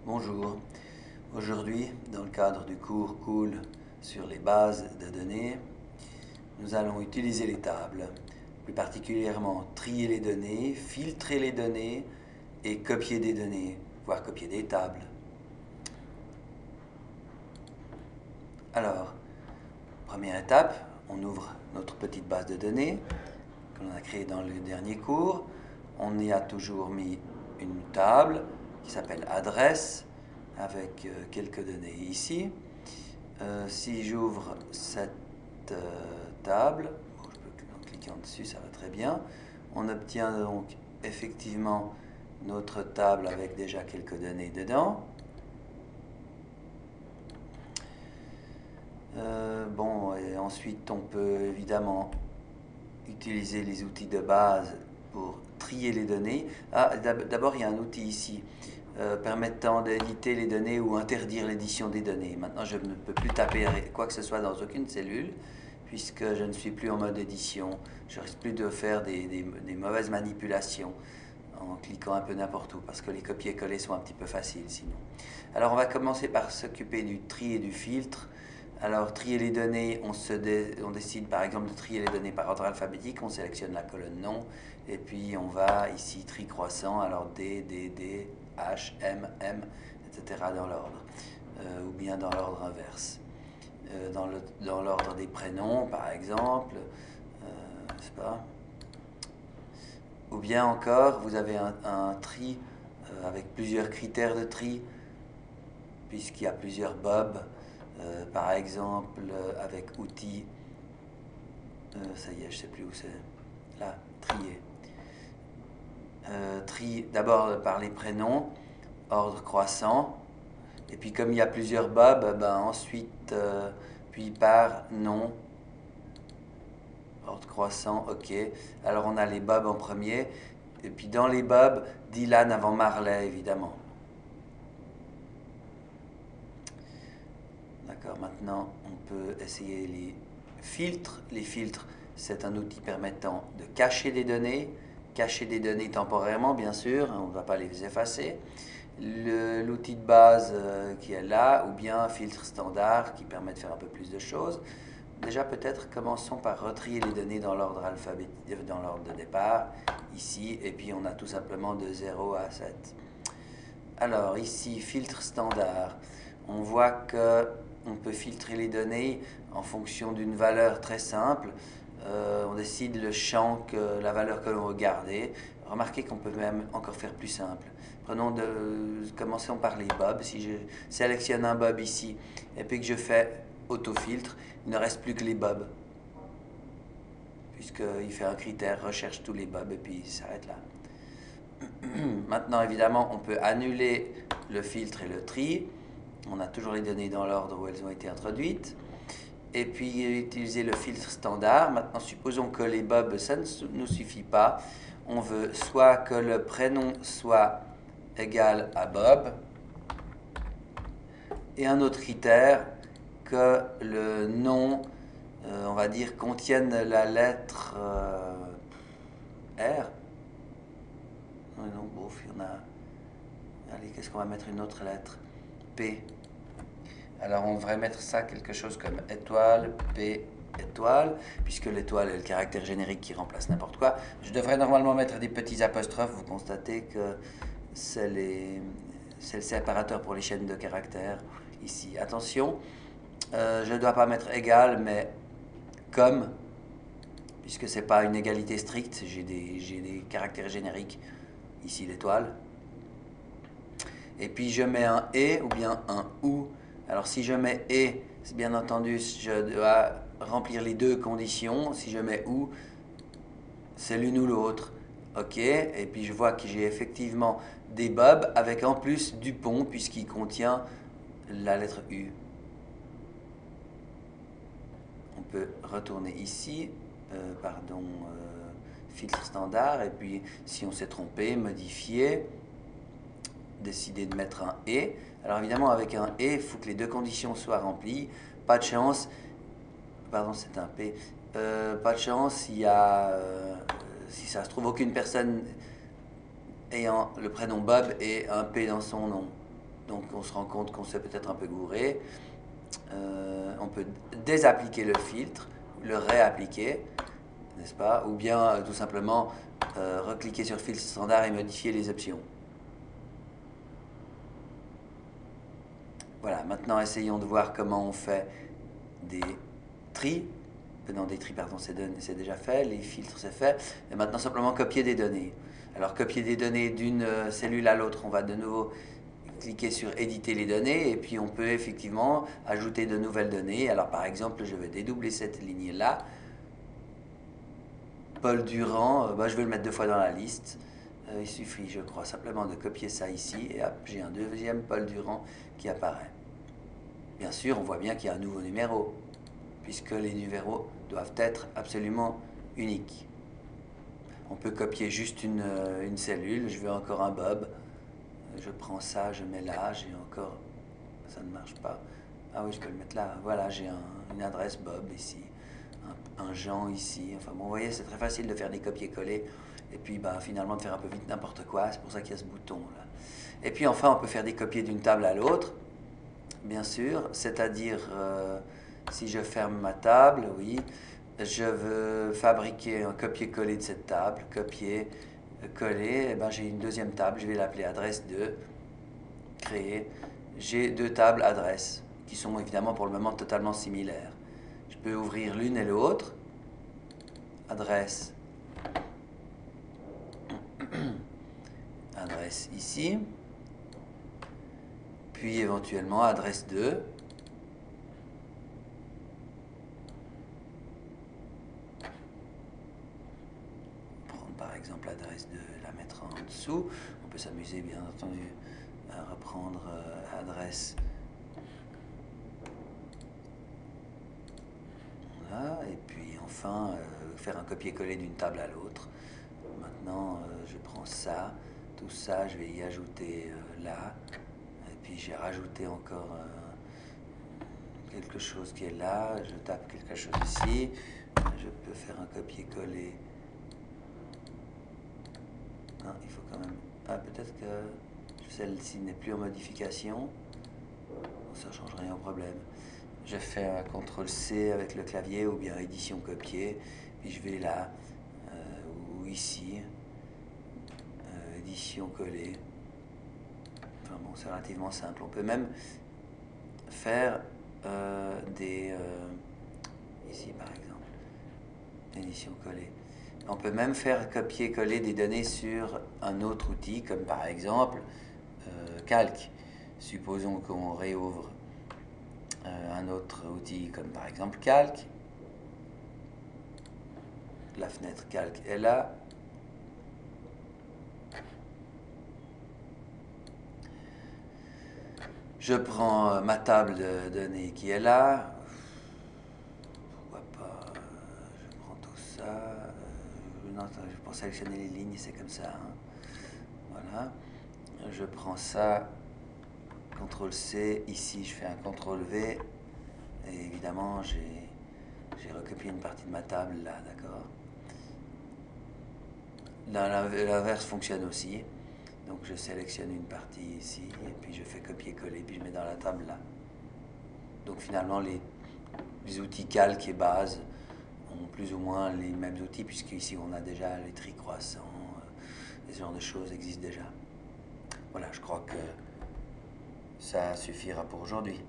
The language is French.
Bonjour, aujourd'hui dans le cadre du cours Cool sur les bases de données, nous allons utiliser les tables, plus particulièrement trier les données, filtrer les données et copier des données, voire copier des tables. Alors, première étape, on ouvre notre petite base de données que l'on a créée dans le dernier cours. On y a toujours mis une table qui s'appelle adresse avec quelques données ici. Si j'ouvre cette table, je peux en cliquant dessus, ça va très bien. On obtient donc effectivement notre table avec déjà quelques données dedans. Bon, et ensuite on peut évidemment utiliser les outils de base pour trier les données. D'abord il y a un outil ici permettant d'éditer les données ou interdire l'édition des données. Maintenant je ne peux plus taper quoi que ce soit dans aucune cellule puisque je ne suis plus en mode édition. Je risque plus de faire des mauvaises manipulations en cliquant un peu n'importe où parce que les copier-coller sont un petit peu faciles sinon. Alors on va commencer par s'occuper du tri et du filtre. Alors, trier les données, on décide par exemple de trier les données par ordre alphabétique, on sélectionne la colonne nom, et puis on va ici, tri croissant, alors D, D, D, H, M, M, etc. dans l'ordre, ou bien dans l'ordre inverse. Dans l'ordre des prénoms, par exemple, n'est-ce pas? Ou bien encore, vous avez un tri avec plusieurs critères de tri, puisqu'il y a plusieurs bobs. Par exemple, avec outils, ça y est, je ne sais plus où c'est, là, trier. Tri d'abord par les prénoms, ordre croissant, et puis comme il y a plusieurs bobs, ben ensuite, puis par nom, ordre croissant, ok. Alors on a les bobs en premier, et puis dans les bobs, Dylan avant Marley, évidemment. D'accord, maintenant on peut essayer les filtres. Les filtres, c'est un outil permettant de cacher des données temporairement, bien sûr, on ne va pas les effacer. L'outil de base qui est là, ou bien un filtre standard qui permet de faire un peu plus de choses. Déjà, peut-être commençons par retrier les données dans l'ordre alphabétique, dans l'ordre de départ, ici, et puis on a tout simplement de 0 à 7. Alors, ici, filtre standard. On voit que on peut filtrer les données en fonction d'une valeur très simple. On décide le champ, la valeur que l'on veut garder. Remarquez qu'on peut même encore faire plus simple. Commençons par les bobs. Si je sélectionne un bob ici et puis que je fais autofiltre, il ne reste plus que les bobs. Puisqu'il fait un critère, recherche tous les bobs et puis il s'arrête là. Maintenant, évidemment, on peut annuler le filtre et le tri. On a toujours les données dans l'ordre où elles ont été introduites. Et puis, utiliser le filtre standard. Maintenant, supposons que les bobs, ça ne nous suffit pas. On veut soit que le prénom soit égal à Bob, et un autre critère, que le nom, on va dire, contienne la lettre R. Non, bof, il y en a. Allez, qu'est-ce qu'on va mettre une autre lettre? P. Alors on devrait mettre ça quelque chose comme étoile, P, étoile, puisque l'étoile est le caractère générique qui remplace n'importe quoi. Je devrais normalement mettre des petits apostrophes, vous constatez que c'est le séparateur pour les chaînes de caractères ici. Attention, je ne dois pas mettre égal, mais comme, puisque ce n'est pas une égalité stricte, j'ai des caractères génériques, ici l'étoile. Et puis je mets un et ou bien un ou. Alors si je mets et, bien entendu, je dois remplir les deux conditions. Si je mets ou, c'est l'une ou l'autre. Ok, et puis je vois que j'ai effectivement des bobs avec en plus du pont puisqu'il contient la lettre U. On peut retourner ici, filtre standard, et puis si on s'est trompé, modifier, décider de mettre un et. Alors évidemment avec un et, il faut que les deux conditions soient remplies. Pas de chance, pardon c'est un P, pas de chance, il y a, si ça se trouve, aucune personne ayant le prénom Bob et un P dans son nom. donc on se rend compte qu'on s'est peut-être un peu gouré. On peut désappliquer le filtre, le réappliquer, n'est-ce pas? Ou bien tout simplement recliquer sur filtre standard et modifier les options. Voilà, maintenant essayons de voir comment on fait des tris. Non, des tris, pardon, c'est déjà fait, les filtres c'est fait. Et maintenant simplement copier des données. Alors copier des données d'une cellule à l'autre, on va de nouveau cliquer sur éditer les données et puis on peut effectivement ajouter de nouvelles données. Alors par exemple, je vais dédoubler cette ligne-là. Paul Durand, je vais le mettre 2 fois dans la liste. Il suffit, je crois, simplement de copier ça ici et hop, j'ai un deuxième Paul Durand qui apparaît. Bien sûr, on voit bien qu'il y a un nouveau numéro, puisque les numéros doivent être absolument uniques. On peut copier juste une cellule. Je veux encore un Bob. Je prends ça, je mets là, j'ai encore... Ça ne marche pas. Ah oui, je peux le mettre là. Voilà, j'ai une adresse Bob ici, un Jean ici. Enfin bon, vous voyez, c'est très facile de faire des copier-coller. Et puis finalement de faire un peu vite n'importe quoi. C'est pour ça qu'il y a ce bouton là. Et puis enfin, on peut faire des copier d'une table à l'autre, bien sûr. C'est-à-dire, si je ferme ma table, oui, je veux fabriquer un copier-coller de cette table. Copier, coller, et ben j'ai une deuxième table, je vais l'appeler adresse 2, créer. J'ai 2 tables adresses qui sont évidemment pour le moment totalement similaires. Je peux ouvrir l'une et l'autre. Adresse. Adresse ici. Puis éventuellement adresse 2. Prendre par exemple l'adresse 2 et la mettre en dessous. On peut s'amuser bien entendu à reprendre adresse. Voilà. Et puis enfin faire un copier-coller d'une table à l'autre. Maintenant je prends ça, tout ça, je vais y ajouter là. Et puis j'ai rajouté encore quelque chose qui est là. Je tape quelque chose ici. Je peux faire un copier-coller. Non, il faut quand même... Ah, peut-être que celle-ci n'est plus en modification. Ça ne change rien au problème. Je fais un CTRL-C avec le clavier ou bien édition copier. Puis je vais là, ou ici, édition coller. Enfin bon, c'est relativement simple. On peut même faire ici par exemple, édition coller. On peut même faire copier-coller des données sur un autre outil, comme par exemple Calc. Supposons qu'on réouvre un autre outil, comme par exemple Calc. La fenêtre Calc est là. Je prends ma table de données qui est là. Pourquoi pas, je prends tout ça. Non, pour sélectionner les lignes, c'est comme ça. Hein. Voilà. Je prends ça, CTRL-C. Ici, je fais un CTRL-V. Et évidemment, j'ai recopié une partie de ma table là, d'accord. L'inverse fonctionne aussi. Donc je sélectionne une partie ici, et puis je fais copier-coller, puis je mets dans la table là. Donc finalement, les outils calque et base ont plus ou moins les mêmes outils, puisqu'ici on a déjà les tris croissants, ce genre de choses existent déjà. Voilà, je crois que ça suffira pour aujourd'hui.